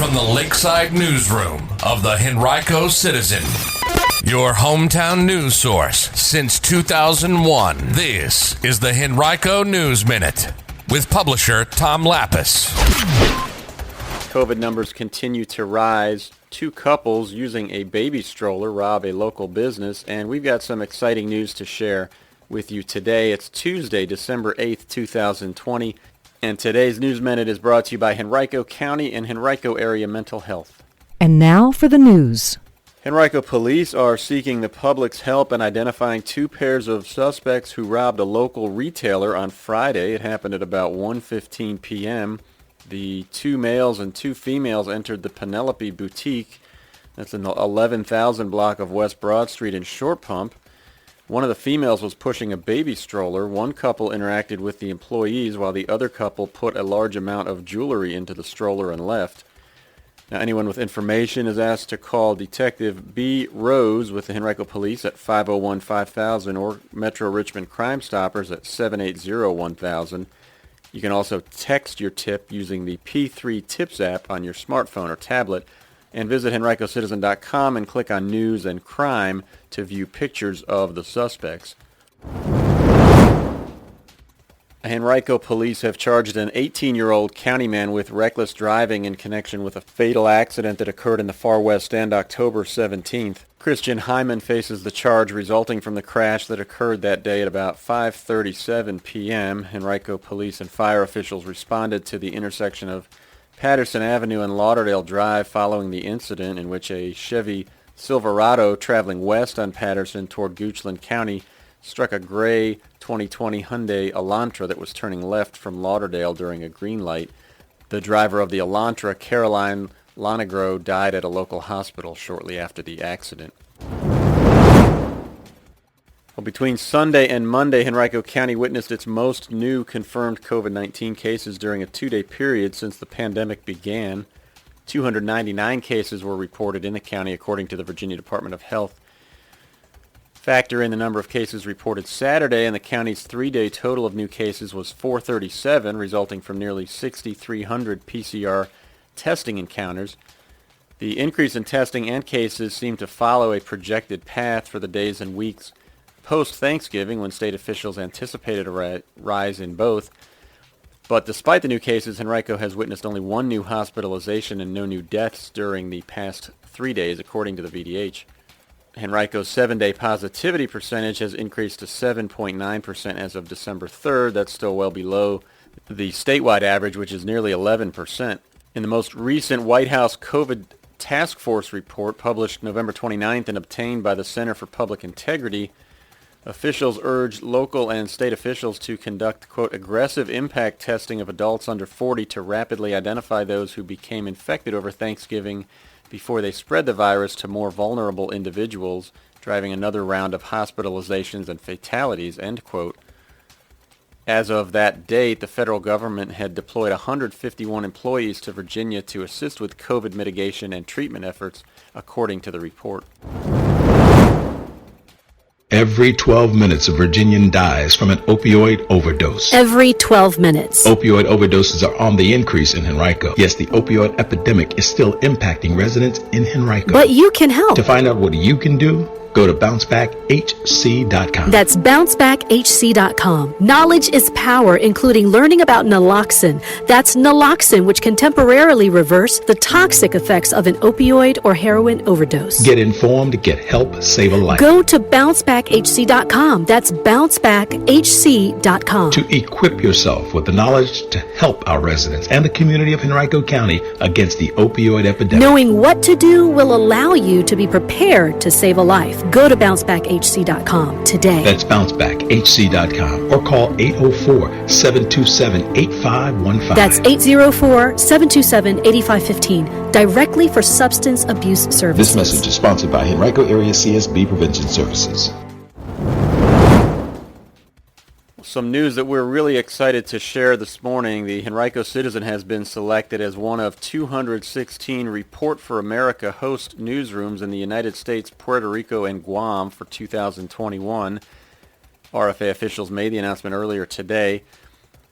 from the Lakeside Newsroom of the Henrico Citizen, your hometown news source since 2001. This is the Henrico News Minute with publisher Tom Lapis. COVID numbers continue to rise. Two couples using a baby stroller rob a local business, and we've got some exciting news to share with you today. It's Tuesday, December 8th, 2020, and today's News Minute is brought to you by Henrico County and Henrico Area Mental Health. And now for the news. Henrico Police are seeking the public's help in identifying two pairs of suspects who robbed a local retailer on Friday. It happened at about 1:15 p.m. The two males and two females entered the Penelope Boutique. That's in the 11,000 block of West Broad Street in Short Pump. One of the females was pushing a baby stroller. One couple interacted with the employees while the other couple put a large amount of jewelry into the stroller and left. Now, anyone with information is asked to call Detective B. Rose with the Henrico Police at 501-5000 or Metro Richmond Crime Stoppers at 780-1000. You can also text your tip using the P3 Tips app on your smartphone or tablet, and visit henricocitizen.com and click on News and Crime to view pictures of the suspects. Henrico Police have charged an 18-year-old county man with reckless driving in connection with a fatal accident that occurred in the Far West End October 17th. Christian Hyman faces the charge resulting from the crash that occurred that day at about 5:37 p.m. Henrico Police and fire officials responded to the intersection of Patterson Avenue and Lauderdale Drive following the incident in which a Chevy Silverado traveling west on Patterson toward Goochland County struck a gray 2020 Hyundai Elantra that was turning left from Lauderdale during a green light. The driver of the Elantra, Caroline Lonegro, died at a local hospital shortly after the accident. Well, between Sunday and Monday, Henrico County witnessed its most new confirmed COVID-19 cases during a two-day period since the pandemic began. 299 cases were reported in the county, according to the Virginia Department of Health. Factor in the number of cases reported Saturday, and the county's three-day total of new cases was 437, resulting from nearly 6,300 PCR testing encounters. The increase in testing and cases seemed to follow a projected path for the days and weeks post-Thanksgiving, when state officials anticipated a rise in both. But despite the new cases, Henrico has witnessed only one new hospitalization and no new deaths during the past 3 days, according to the VDH. Henrico's 7-day positivity percentage has increased to 7.9% as of December 3rd. That's still well below the statewide average, which is nearly 11%. In the most recent White House COVID Task Force report published November 29th and obtained by the Center for Public Integrity, officials urged local and state officials to conduct, quote, aggressive impact testing of adults under 40 to rapidly identify those who became infected over Thanksgiving before they spread the virus to more vulnerable individuals, driving another round of hospitalizations and fatalities, end quote. As of that date, the federal government had deployed 151 employees to Virginia to assist with COVID mitigation and treatment efforts, according to the report. Every 12 minutes, a Virginian dies from an opioid overdose. Every 12 minutes. Opioid overdoses are on the increase in Henrico. Yes, the opioid epidemic is still impacting residents in Henrico. But you can help. To find out what you can do, go to bouncebackhc.com. That's bouncebackhc.com. Knowledge is power, including learning about naloxone. That's naloxone, which can temporarily reverse the toxic effects of an opioid or heroin overdose. Get informed, get help, save a life. Go to bouncebackhc.com. That's bouncebackhc.com. To equip yourself with the knowledge to help our residents and the community of Henrico County against the opioid epidemic. Knowing what to do will allow you to be prepared to save a life. Go to bounceBackHC.com today. That's bounceBackHC.com or call 804-727-8515. That's 804-727-8515. Directly for substance abuse services. This message is sponsored by Henrico Area CSB Prevention Services. Some news that we're really excited to share this morning. The Henrico Citizen has been selected as one of 216 Report for America host newsrooms in the United States, Puerto Rico, and Guam for 2021. RFA officials made the announcement earlier today.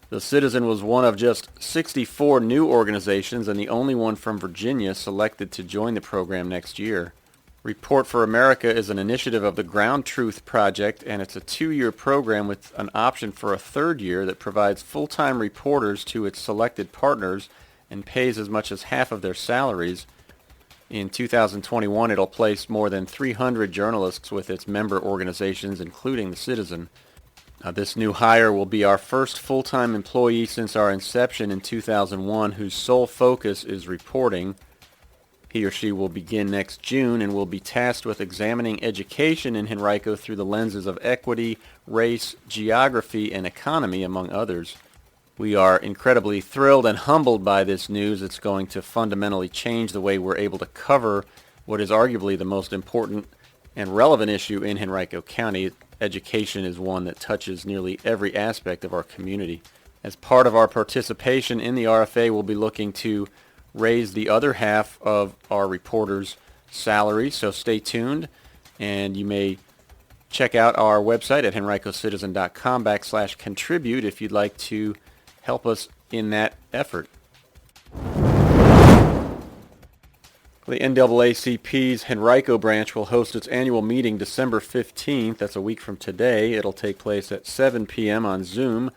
The Citizen was one of just 64 new organizations and the only one from Virginia selected to join the program next year. Report for America is an initiative of the Ground Truth Project, and it's a 2-year program with an option for a 3rd year that provides full-time reporters to its selected partners and pays as much as half of their salaries. In 2021, it'll place more than 300 journalists with its member organizations, including the Citizen. This new hire will be our first full-time employee since our inception in 2001, whose sole focus is reporting. He or she will begin next June and will be tasked with examining education in Henrico through the lenses of equity, race, geography, and economy, among others. We are incredibly thrilled and humbled by this news. It's going to fundamentally change the way we're able to cover what is arguably the most important and relevant issue in Henrico County. Education is one that touches nearly every aspect of our community. As part of our participation in the RFA, we'll be looking to raise the other half of our reporters' salary, so stay tuned, and you may check out our website at henricocitizen.com/contribute if you'd like to help us in that effort. The NAACP's Henrico branch will host its annual meeting December 15th. That's a week from today. It'll take place at 7 p.m. on Zoom.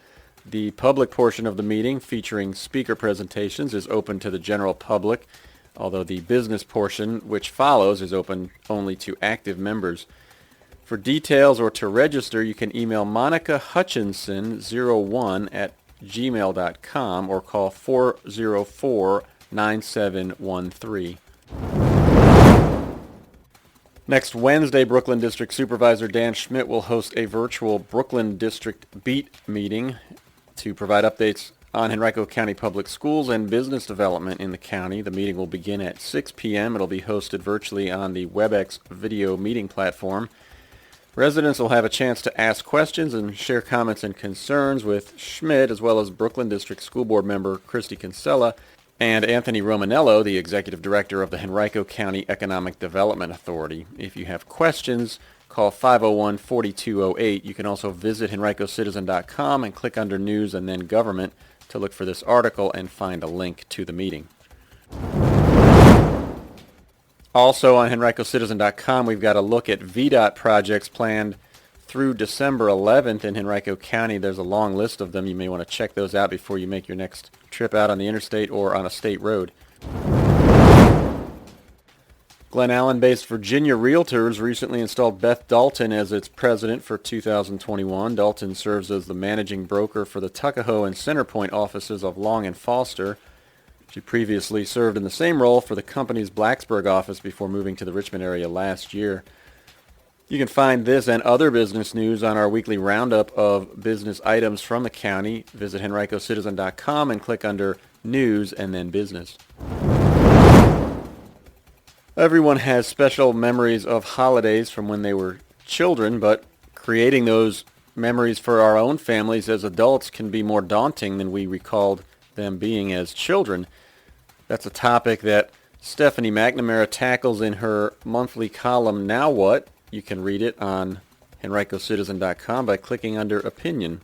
The public portion of the meeting, featuring speaker presentations, is open to the general public, although the business portion, which follows, is open only to active members. For details or to register, you can email Monica Hutchinson01@gmail.com or call 404-9713. Next Wednesday, Brookland District Supervisor Dan Schmitt will host a virtual Brookland District Beat meeting to provide updates on Henrico County Public Schools and business development in the county. The meeting will begin at 6 p.m. It'll be hosted virtually on the WebEx video meeting platform. Residents will have a chance to ask questions and share comments and concerns with Schmitt, as well as Brookland District School Board member Christy Kinsella and Anthony Romanello, the Executive Director of the Henrico County Economic Development Authority. If you have questions, call 501-4208. You can also visit henricocitizen.com and click under News and then Government to look for this article and find a link to the meeting. Also on henricocitizen.com, we've got a look at VDOT projects planned through December 11th in Henrico County. There's a long list of them. You may want to check those out before you make your next trip out on the interstate or on a state road. Glen Allen-based Virginia Realtors recently installed Beth Dalton as its president for 2021. Dalton serves as the managing broker for the Tuckahoe and Centerpoint offices of Long and Foster. She previously served in the same role for the company's Blacksburg office before moving to the Richmond area last year. You can find this and other business news on our weekly roundup of business items from the county. Visit henricocitizen.com and click under News and then Business. Everyone has special memories of holidays from when they were children, but creating those memories for our own families as adults can be more daunting than we recalled them being as children. That's a topic that Stephanie McNamara tackles in her monthly column, Now What? You can read it on henricocitizen.com by clicking under Opinion.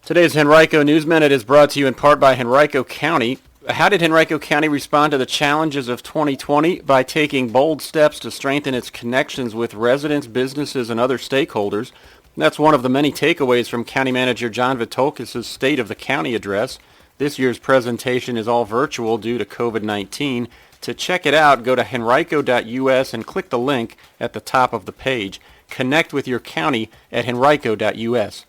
Today's Henrico News Minute is brought to you in part by Henrico County. How did Henrico County respond to the challenges of 2020? By taking bold steps to strengthen its connections with residents, businesses, and other stakeholders. That's one of the many takeaways from County Manager John Vitolkis' State of the County address. This year's presentation is all virtual due to COVID-19. To check it out, go to henrico.us and click the link at the top of the page. Connect with your county at henrico.us.